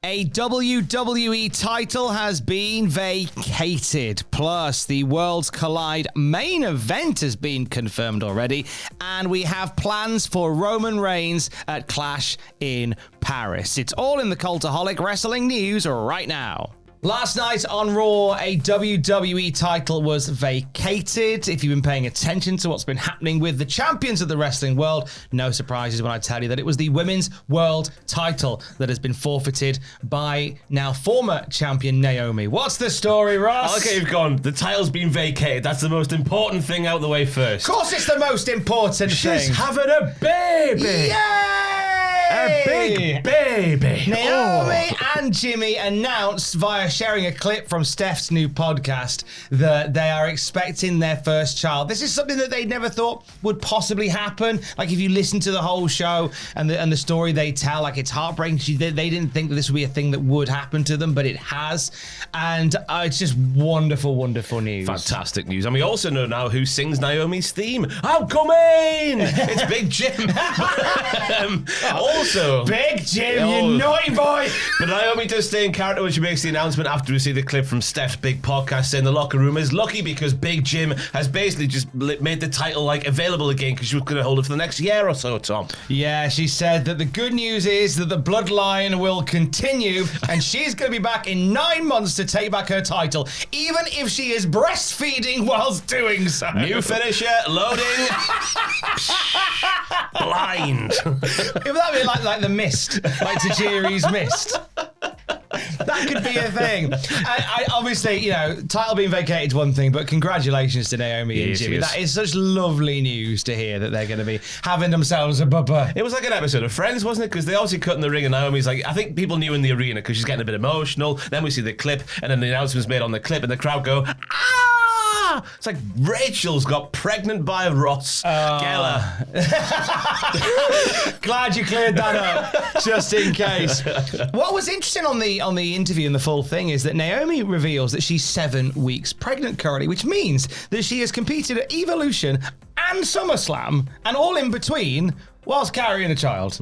A WWE title has been vacated. Plus, the Worlds Collide main event has been confirmed already. And we have plans for Roman Reigns at Clash in Paris. It's all in the Cultaholic Wrestling news right now. Last night on Raw, a WWE title was vacated. If you've been paying attention to what's been happening with the champions of the wrestling world, no surprises when I tell you that it was the Women's World title that has been forfeited by now former champion Naomi. What's the story, Ross? Okay, you've gone. The title's been vacated. That's the most important thing out the way first. Of course it's the most important thing. She's having a baby. Yay! A big baby. Naomi and Jimmy announced via sharing a clip from Steph's new podcast that they are expecting their first child. This is something that they never thought would possibly happen. Like, if you listen to the whole show and the story they tell, like, it's heartbreaking. They didn't think that this would be a thing that would happen to them, but it has. And it's just wonderful, wonderful news. Fantastic news. And we also know now who sings Naomi's theme. I'm coming! It's Big Jim. Also, Big Jim, you naughty boy! But Naomi does stay in character when she makes the announcement after we see the clip from Steph's big podcast saying the locker room is lucky because Big Jim has basically just made the title available again because she was going to hold it for the next year or so, Tom. Yeah, she said that the good news is that the bloodline will continue and she's going to be back in 9 months to take back her title, even if she is breastfeeding whilst doing so. New finisher, loading, blind. If that be like the Mist, like Tajiri's Mist. That could be a thing. I obviously, title being vacated is one thing, but congratulations to Naomi and Jimmy. That is such lovely news to hear that they're going to be having themselves a bubba. It was like an episode of Friends, wasn't it? Because they obviously cut in the ring and Naomi's like, I think people knew in the arena because she's getting a bit emotional. Then we see the clip and then the announcement's made on the clip and the crowd go, ah! It's like Rachel's got pregnant by Ross Geller. Glad you cleared that up, just in case. What was interesting on the interview and the full thing is that Naomi reveals that she's 7 weeks pregnant currently, which means that she has competed at Evolution and SummerSlam and all in between whilst carrying a child.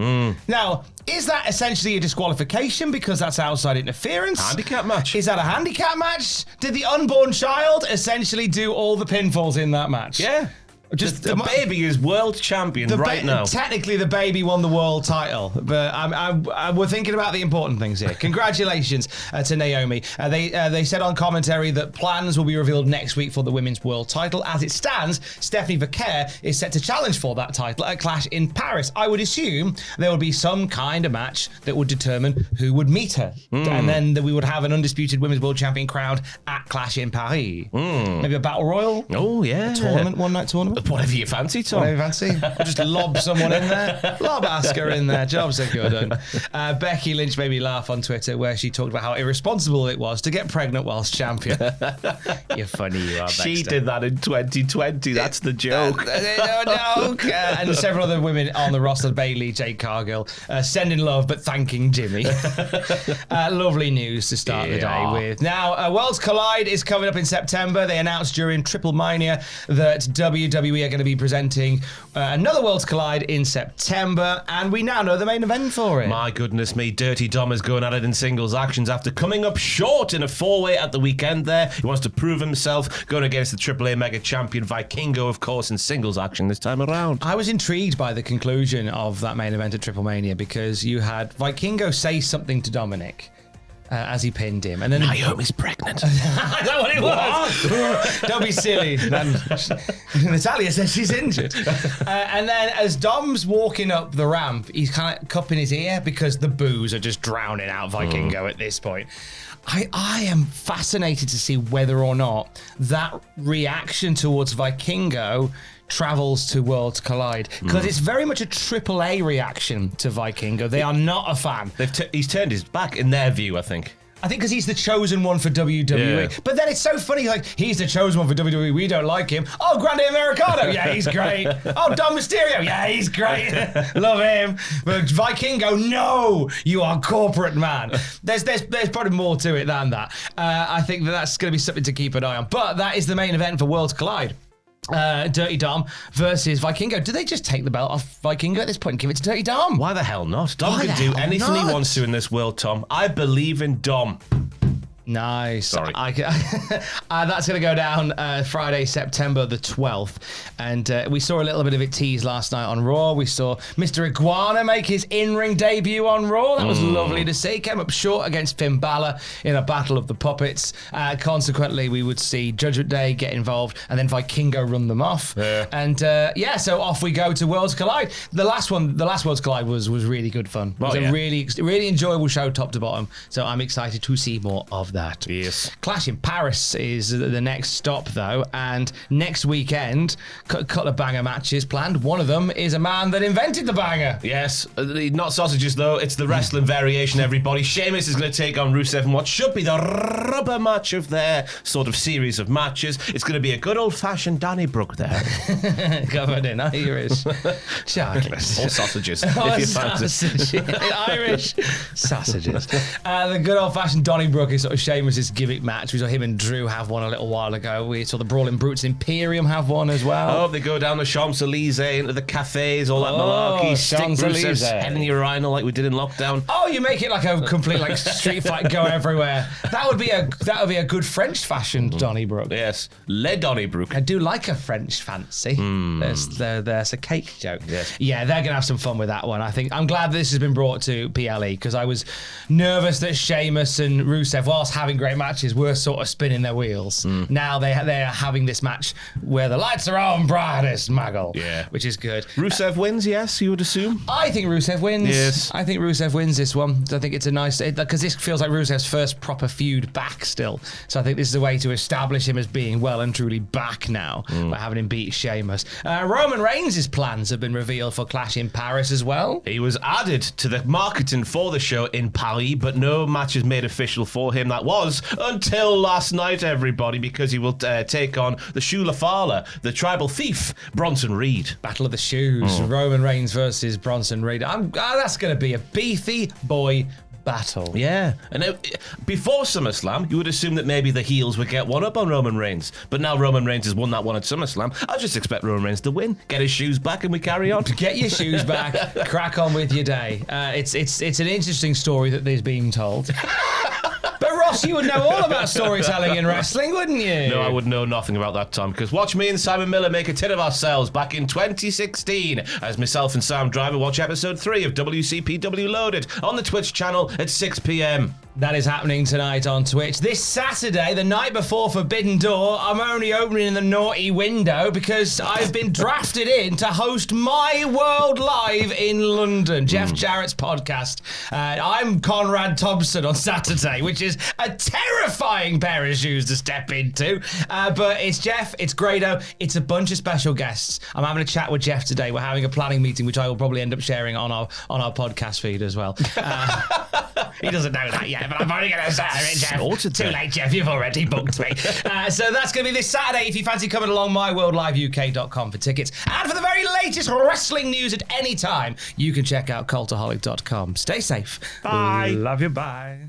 Now, is that essentially a disqualification because that's outside interference? Handicap match. Is that a handicap match? Did the unborn child essentially do all the pinfalls in that match? Yeah. Just the baby is world champion right now. Technically, the baby won the world title, but we're thinking about the important things here. Congratulations to Naomi. They said on commentary that plans will be revealed next week for the women's world title. As it stands, Stephanie Vaquer is set to challenge for that title at Clash in Paris. I would assume there will be some kind of match that would determine who would meet her, and then we would have an undisputed women's world champion crowned at Clash in Paris. Maybe a battle royal. Oh yeah, a tournament, one-night tournament. Whatever you fancy, Tom. Whatever you fancy. Or just lob someone in there. Lob Asuka in there. Jobs are good. Becky Lynch made me laugh on Twitter where she talked about how irresponsible it was to get pregnant whilst champion. You're funny, you are, Baxter. She did that in 2020. That's the joke. No. And several other women on the roster, Bayley, Jade Cargill, sending love but thanking Jimmy. Lovely news to start the day with. Now, Worlds Collide is coming up in September. They announced during Triple Mania that WWE are going to be presenting another Worlds Collide in September, and we now know the main event for it. My goodness me, Dirty Dom is going at it in singles actions after coming up short in a four-way at the weekend there. He wants to prove himself, going against the AAA Mega Champion Vikingo, of course, in singles action this time around. I was intrigued by the conclusion of that main event at Triple Mania because you had Vikingo say something to Dominic as he pinned him. And then Naomi's pregnant. Is that what it was? Don't be silly. Natalia says she's injured. And then as Dom's walking up the ramp, he's kind of cupping his ear because the boos are just drowning out Vikingo at this point. I am fascinated to see whether or not that reaction towards Vikingo travels to Worlds Collide, because it's very much a AAA reaction to Vikingo. They are not a fan. He's turned his back, in their view, I think. I think because he's the chosen one for WWE. Yeah. But then it's so funny, like, he's the chosen one for WWE, we don't like him. Oh, Grande Americano, yeah, he's great. Oh, Dom Mysterio, yeah, he's great. Love him. But Vikingo, no, you are corporate man. There's probably more to it than that. I think that's going to be something to keep an eye on. But that is the main event for Worlds Collide. Dirty Dom versus Vikingo. Do they just take the belt off Vikingo at this point and give it to Dirty Dom? Why the hell not? Dom Why can the do hell anything he not? wants to in this world, Tom. I believe in Dom. Nice. Sorry. That's going to go down Friday, September the 12th. And we saw a little bit of it teased last night on Raw. We saw Mr. Iguana make his in-ring debut on Raw. That was lovely to see. Came up short against Finn Balor in a battle of the puppets. Consequently, we would see Judgment Day get involved and then Vikingo run them off. Yeah. And so off we go to Worlds Collide. The last Worlds Collide was really good fun. It was a really enjoyable show top to bottom. So I'm excited to see more of that. Yes. Clash in Paris is the next stop, though, and next weekend, a couple of banger matches planned. One of them is a man that invented the banger. Yes, not sausages though. It's the wrestling variation, everybody. Sheamus is going to take on Rusev in what should be the rubber match of their sort of series of matches. It's going to be a good old-fashioned Donnybrook there. Covered in Irish chocolate. Or sausages, Oh, if you fancy. Irish sausages. The good old-fashioned Donnybrook is sort of Sheamus' gimmick match. We saw him and Drew have one a little while ago. We saw the Brawling Brutes Imperium have one as well. Oh, they go down the Champs-Elysees into the cafes, all that malarkey. Stick Rusev's head in the urinal like we did in lockdown. Oh, you make it like a complete like street fight go everywhere. That would be a good French fashioned Donnybrook. Yes, Le Donnybrook. I do like a French fancy. There's a cake joke. Yes. Yeah, they're gonna have some fun with that one. I think I'm glad this has been brought to PLE because I was nervous that Sheamus and Rusev, whilst having great matches, were sort of spinning their wheels. Now they're having this match where the lights are on brightest, Muggle. Yeah. Which is good. Rusev wins, yes, you would assume? I think Rusev wins. Yes. I think Rusev wins this one. I think it's a nice... Because this feels like Rusev's first proper feud back still. So I think this is a way to establish him as being well and truly back now by having him beat Sheamus. Roman Reigns' plans have been revealed for Clash in Paris as well. He was added to the marketing for the show in Paris, but no match is made official for him. That was until last night, everybody, because he will take on the Shula Fala, the tribal thief, Bronson Reed. Battle of the Shoes. Roman Reigns versus Bronson Reed. That's going to be a beefy boy battle. Yeah, and before SummerSlam, you would assume that maybe the heels would get one up on Roman Reigns, but now Roman Reigns has won that one at SummerSlam. I just expect Roman Reigns to win, get his shoes back, and we carry on. Get your shoes back, crack on with your day. It's an interesting story that is being told. But Ross, you would know all about storytelling in wrestling, wouldn't you? No, I would know nothing about that, Tom, because watch me and Simon Miller make a tit of ourselves back in 2016 as myself and Sam Driver watch episode 3 of WCPW Loaded on the Twitch channel at 6 p.m. That is happening tonight on Twitch. This Saturday, the night before Forbidden Door, I'm only opening the naughty window because I've been drafted in to host My World Live in London, Jeff Jarrett's podcast. I'm Conrad Thompson on Saturday, which is a terrifying pair of shoes to step into. But it's Jeff, it's Grado, it's a bunch of special guests. I'm having a chat with Jeff today. We're having a planning meeting, which I will probably end up sharing on our podcast feed as well. He doesn't know that yet, but I'm only going to say it, Jeff. Too late, Jeff. You've already booked me. So that's going to be this Saturday. If you fancy coming along, myworldliveuk.com for tickets. And for the very latest wrestling news at any time, you can check out cultaholic.com. Stay safe. Bye. Love you. Bye.